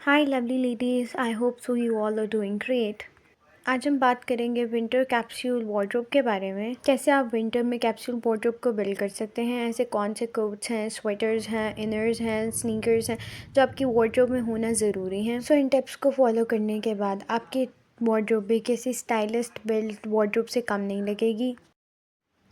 Hi lovely ladies, I hope so you all are doing great. आज हम बात करेंगे विंटर कैप्सूल वार्डरोब के बारे में। कैसे आप विंटर में कैप्सूल वार्डरोब को बिल्ड कर सकते हैं। ऐसे कौन से कोट्स हैं, स्वेटर्स हैं, इनर्स हैं, स्नीकर्स हैं जो आपकी वार्डरोब में होना ज़रूरी हैं। सो इन टिप्स को फॉलो करने के बाद आपकी वार्डरोब भी किसी स्टाइलिस्ट बिल्ड वार्डरोब से कम नहीं लगेगी।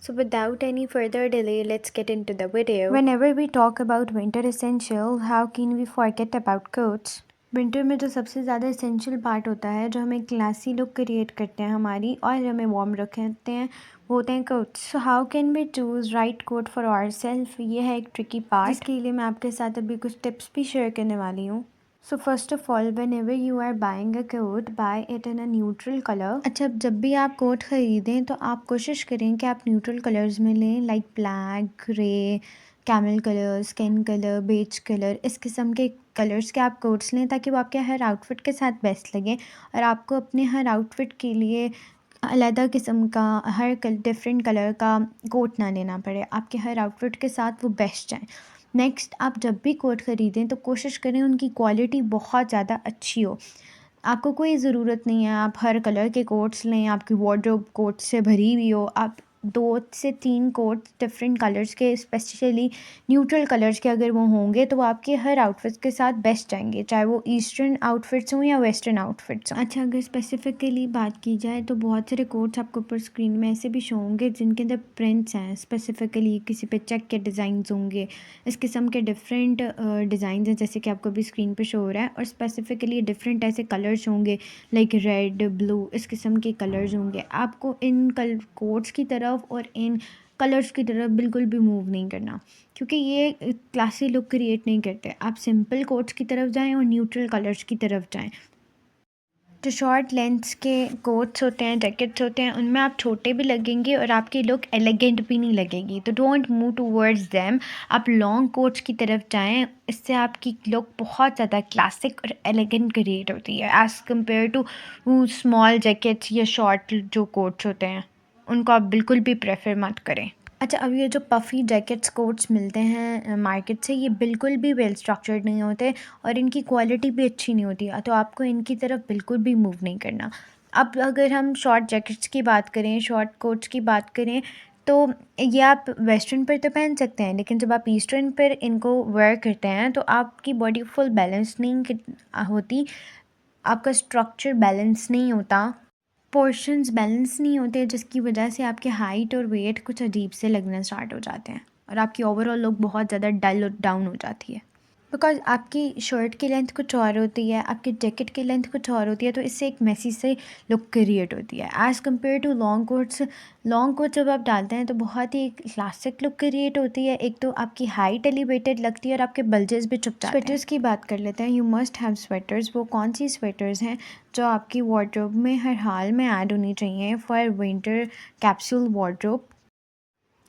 So without any further delay, let's get into the video. Whenever we talk about winter essentials, how can we forget about coats? Winter में जो सबसे ज़्यादा इसेंशियल पार्ट होता है, जो हमें क्लासी लुक क्रिएट करते हैं हमारी और हमें वार्म रखते हैं, वो होते हैं coats. So how can we choose right coat for our self, ये है एक ट्रिकी पार्ट जिसके लिए मैं आपके साथ अभी कुछ टिप्स भी शेयर करने वाली हूँ। So first of all, whenever you are buying a coat, buy it in a neutral colour. अच्छा, जब भी आप कोट ख़रीदें तो आप कोशिश करें कि आप न्यूट्रल कलर्स में लें, like black, grey, camel colour, skin colour, beige colour, इस किस्म के कलर्स के आप कोट्स लें ताकि वो आपके हर आउटफिट के साथ बेस्ट लगें और आपको अपने हर आउटफिट के लिए अलग किस्म का हर डिफरेंट कलर का कोट ना लेना पड़े, आपके हर आउटफिट के साथ वो बेस्ट जाए। नेक्स्ट, आप जब भी कोट ख़रीदें तो कोशिश करें उनकी क्वालिटी बहुत ज़्यादा अच्छी हो। आपको कोई ज़रूरत नहीं है आप हर कलर के कोट्स लें, आपकी वार्डरोब कोट से भरी हुई हो। आप 2 से 3 कोट डिफरेंट कलर्स के, स्पेशली न्यूट्रल कलर्स के अगर वो होंगे तो वो आपके हर आउटफिट के साथ बेस्ट जाएंगे, चाहे वो ईस्टर्न आउटफिट्स हों या वेस्टर्न आउटफिट्स हों। अच्छा, अगर स्पेसिफिकली बात की जाए तो बहुत सारे कोट्स आपको ऊपर स्क्रीन में ऐसे भी शो होंगे जिनके अंदर प्रिंट्स हैं, स्पेसिफिकली किसी पे चेक के डिज़ाइंस होंगे, इस किस्म के डिफरेंट डिज़ाइन हैं जैसे कि आपको अभी स्क्रीन पे शो हो रहा है। और स्पेसिफिकली डिफरेंट ऐसे कलर्स होंगे लाइक रेड, ब्लू, इस किस्म के कलर्स होंगे। आपको इन कोट्स की तरफ और इन कलर्स की तरफ बिल्कुल भी मूव नहीं करना, क्योंकि ये क्लासी लुक क्रिएट नहीं करते। आप सिंपल कोट्स की तरफ जाएं और न्यूट्रल कलर्स की तरफ जाएं। जो शॉर्ट लेंथ्स के कोट्स होते हैं, जैकेट्स होते हैं, उनमें आप छोटे भी लगेंगे और आपकी लुक एलिगेंट भी नहीं लगेगी, तो डोंट मूव टूवर्ड्स देम। आप लॉन्ग कोट्स की तरफ जाएं, इससे आपकी लुक बहुत ज़्यादा क्लासिक और एलिगेंट क्रिएट होती है as compare to small jackets या शॉर्ट जो कोट्स होते हैं, उनको आप बिल्कुल भी प्रेफर मत करें। अच्छा, अब ये जो पफ़ी जैकेट्स कोट्स मिलते हैं मार्केट से, ये बिल्कुल भी वेल स्ट्रक्चर्ड नहीं होते और इनकी क्वालिटी भी अच्छी नहीं होती, तो आपको इनकी तरफ बिल्कुल भी मूव नहीं करना। अब अगर हम शॉर्ट जैकेट्स की बात करें, शॉर्ट कोट्स की बात करें, तो ये आप वेस्टर्न पर तो पहन सकते हैं, लेकिन जब आप ईस्टर्न पर इनको वेयर करते हैं तो आपकी बॉडी फुल बैलेंस नहीं होती, आपका स्ट्रक्चर बैलेंस नहीं होता, पोर्शंस बैलेंस नहीं होते, जिसकी वजह से आपके हाइट और वेट कुछ अजीब से लगना स्टार्ट हो जाते हैं और आपकी ओवरऑल लुक बहुत ज़्यादा डल और डाउन हो जाती है। बिकॉज़ आपकी शर्ट की लेंथ कुछ और होती है, आपकी जैकेट की लेंथ कुछ और होती है, तो इससे एक मेसी से लुक क्रिएट होती है as compare to long coats. Long coat जब आप डालते हैं तो बहुत ही क्लासिक लुक क्रिएट होती है, एक तो आपकी हाइट एलिवेटेड लगती है और आपके बल्जेस भी छुप जाते हैं। स्वेटर्स की बात कर लेते हैं। You must have sweaters. वो कौन सी स्वेटर्स हैं जो आपकी वार्डरोब में हर हाल में ऐड होनी चाहिए फॉर विंटर कैप्सूल वार्डरोब?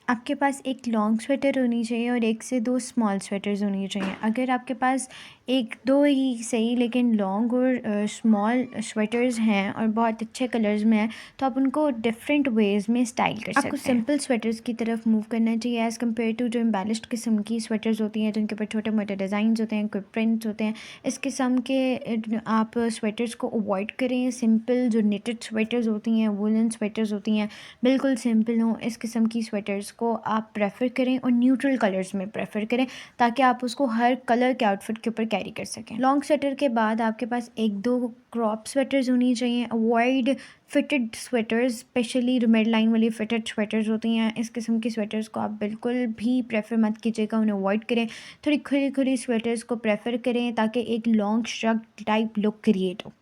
आपके पास एक लॉन्ग स्वेटर होनी चाहिए और 1 से 2 स्मॉल स्वेटर्स होनी चाहिए। अगर आपके पास 1-2 ही सही लेकिन लॉन्ग और स्मॉल स्वेटर्स हैं और बहुत अच्छे कलर्स में हैं, तो आप उनको डिफरेंट वेज़ में स्टाइल कर सकते हैं। आपको सिंपल स्वेटर्स की तरफ मूव करना चाहिए एज़ कम्पेयर टू जो एम्बेलिश्ड किस्म की स्वेटर्स होती हैं जिनके ऊपर छोटे मोटे डिज़ाइन होते हैं, कोई प्रिंट्स होते हैं। इस किस्म के आप स्वेटर्स को अवॉइड करें। सिंपल जो निटेड स्वेटर्स होती हैं, वुलन स्वेटर्स होती हैं, बिल्कुल सिंपल हों, इस किस्म की स्वेटर्स को आप प्रेफर करें और न्यूट्रल कलर्स में प्रेफर करें ताकि आप उसको हर कलर के आउटफिट के ऊपर कैरी कर सकें। लॉन्ग स्वेटर के बाद आपके पास 1-2 क्रॉप स्वेटर्स होनी चाहिए। अवॉइड फिटेड स्वेटर्स, स्पेशली जो मिड लाइन वाली फिटेड स्वेटर्स होती हैं, इस किस्म की स्वेटर्स को आप बिल्कुल भी प्रेफर मत कीजिएगा, उन्हें अवॉइड करें। थोड़ी खुली खुली स्वेटर्स को प्रेफर करें ताकि एक long shrug type look create हो।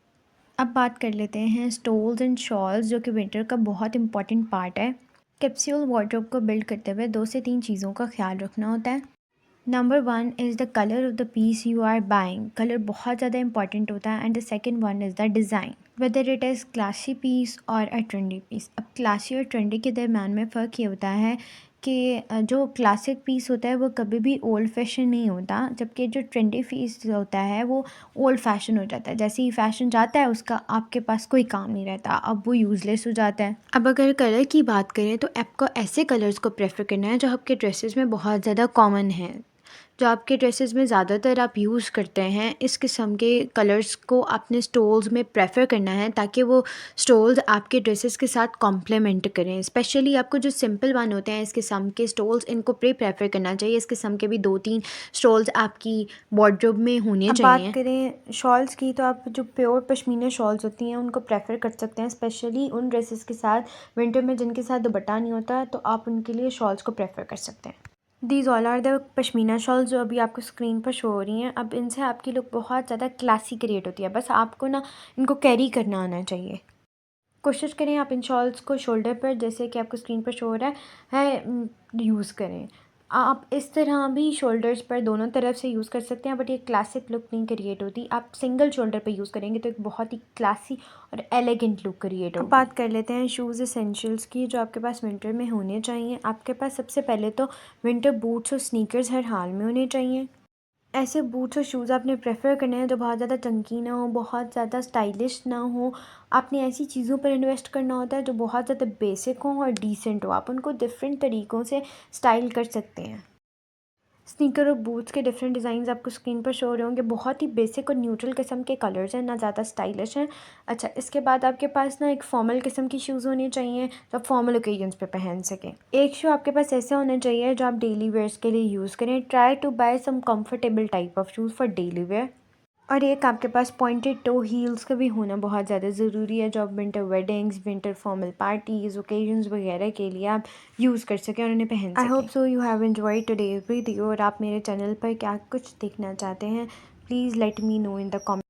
अब बात कर लेते हैं स्टोल्स एंड शॉल्स, जो कि विंटर का बहुत इंपॉर्टेंट पार्ट है। कैप्सूल वार्डरोब को बिल्ड करते हुए 2 से 3 चीज़ों का ख्याल रखना होता है। Number 1 is the colour of the piece you are buying. Colour बहुत ज़्यादा इंपॉर्टेंट होता है। And the second one is the design, whether it is classy piece और अ ट्रेंडी पीस। अब क्लासी और ट्रेंडी के दरम्यान में फ़र्क ये होता है कि जो क्लासिक पीस होता है वो कभी भी ओल्ड फैशन नहीं होता, जबकि जो ट्रेंडी पीस होता है वो ओल्ड फैशन हो जाता है। जैसे ही फैशन जाता है उसका आपके पास कोई काम नहीं रहता, अब वो यूज़लेस हो जाता है। अब अगर कलर की बात करें तो आपको ऐसे कलर्स को प्रेफर करना है जो आपके ड्रेसेस में बहुत ज़्यादा कॉमन है। जो आपके ड्रेसेस में ज़्यादातर आप यूज़ करते हैं, इस किस्म के कलर्स को आपने स्टोल्स में प्रेफर करना है ताकि वो स्टोल्स आपके ड्रेसेस के साथ कॉम्प्लीमेंट करें। स्पेशली आपको जो सिंपल वन होते हैं इस किस्म के स्टोल्स, इनको प्रेफर करना चाहिए। इस किस्म के भी 2-3 स्टोल्स आपकी वार्डरोब में होने अब बात चाहिए। करें शॉल्स की, तो आप जो प्योर पश्मीना शॉल्स होती हैं उनको प्रेफर कर सकते हैं, स्पेशली उन ड्रेसेस के साथ विंटर में जिनके साथ दुपट्टा नहीं होता, तो आप उनके लिए शॉल्स को प्रेफर कर सकते हैं। These all are the pashmina shawls जो अभी आपको स्क्रीन पर शो हो रही हैं। अब इनसे आपकी लुक बहुत ज़्यादा क्लासी क्रिएट होती है, बस आपको ना इनको कैरी करना आना चाहिए। कोशिश करें आप इन शॉल्स को शोल्डर पर, जैसे कि आपको स्क्रीन पर शो हो रहा है यूज़ करें। आप इस तरह भी शोल्डर्स पर दोनों तरफ से यूज़ कर सकते हैं, बट ये क्लासिक लुक नहीं क्रिएट होती। आप सिंगल शोल्डर पर यूज़ करेंगे तो एक बहुत ही क्लासी और एलिगेंट लुक क्रिएट होगी। अब बात कर लेते हैं शूज़ एसेंशियल्स की जो आपके पास विंटर में होने चाहिए। आपके पास सबसे पहले तो विंटर बूट्स और स्नीकर्स हर हाल में होने चाहिए। ऐसे बूट्स और शूज़ आपने प्रेफर करने हैं जो बहुत ज़्यादा चंकी ना हो, बहुत ज़्यादा स्टाइलिश ना हो। आपने ऐसी चीज़ों पर इन्वेस्ट करना होता है जो बहुत ज़्यादा बेसिक हों और डिसेंट हो। आप उनको डिफरेंट तरीक़ों से स्टाइल कर सकते हैं। स्नीकर और बूट्स के डिफरेंट डिज़ाइंस आपको स्क्रीन पर शो हो रहे होंगे। बहुत ही बेसिक और न्यूट्रल किस्म के कलर्स हैं, ना ज़्यादा स्टाइलिश हैं। अच्छा, इसके बाद आपके पास ना एक फॉर्मल किस्म की शूज़ होनी चाहिए जो आप फॉर्मल ओकेजन्स पे पहन सकें। एक शू आपके पास ऐसे होने चाहिए जो आप डेली वेयर्स के लिए यूज़ करें। Try to buy some comfortable type of shoes for daily wear. और एक आपके पास पॉइंटेड टो हील्स का भी होना बहुत ज़्यादा ज़रूरी है, जो आप winter weddings, winter formal parties, occasions वगैरह के लिए आप यूज़ कर सकें और उन्हें पहन सकें। आई hope so you have enjoyed today's video. और आप मेरे चैनल पर क्या कुछ देखना चाहते हैं, please let me know in the comment.